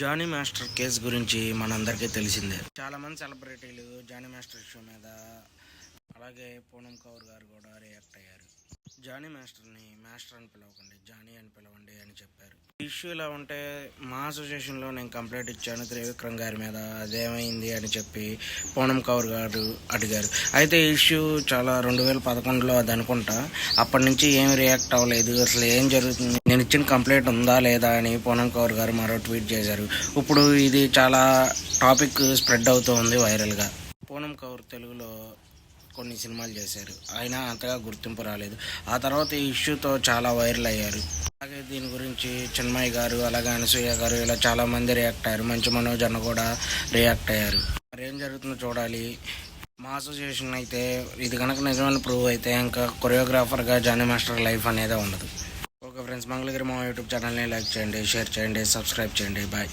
Johnny master case గురించి మనందరికీ తెలిసిందే. చాలామంది సెలబ్రిటీలు జానీ మాస్టర్ ఇష్యూ మీద, అలాగే పూనం కౌర్ గారు కూడా రియాక్ట్ అయ్యారు. జానీ మాస్టర్ని మాస్టర్ అని పిలవకండి, జానీ అని పిలవండి అని చెప్పారు. ఈ ఇష్యూ ఇలా ఉంటే మా అసోసియేషన్లో నేను కంప్లైంట్ ఇచ్చాను త్రివిక్రమ్ గారి మీద, అదేమైంది అని చెప్పి పూనం కౌర్ గారు అడిగారు. అయితే ఈ ఇష్యూ చాలా 2011లో అది అనుకుంటా. అప్పటి నుంచి ఏమి రియాక్ట్ అవ్వలేదు. అసలు ఏం జరుగుతుంది, నేను ఇచ్చిన కంప్లైంట్ ఉందా లేదా అని పూనం కౌర్ గారు మరో ట్వీట్ చేశారు. ఇప్పుడు ఇది చాలా టాపిక్ స్ప్రెడ్ అవుతూ ఉంది వైరల్గా. పూనం కౌర్ తెలుగులో కొన్ని సినిమాలు చేశారు, అయినా అంతగా గుర్తింపు రాలేదు. ఆ తర్వాత ఈ ఇష్యూతో చాలా వైరల్ అయ్యారు. అలాగే దీని గురించి చిన్మయ్ గారు, అలాగే అనసూయ గారు, ఇలా చాలామంది రియాక్ట్ అయ్యారు. మంచు మనోజ్ అన్న కూడా రియాక్ట్ అయ్యారు. మరి ఏం జరుగుతుందో చూడాలి. మా అసోసియేషన్ అయితే ఇది కనుక నిజమైన ప్రూవ్ అయితే ఇంకా కొరియోగ్రాఫర్గా జానీ మాస్టర్ లైఫ్ అనేది ఉండదు. ఓకే ఫ్రెండ్స్, మంగళగిరి మా యూట్యూబ్ ఛానల్ని లైక్ చేయండి, షేర్ చేయండి, సబ్స్క్రైబ్ చేయండి. బాయ్.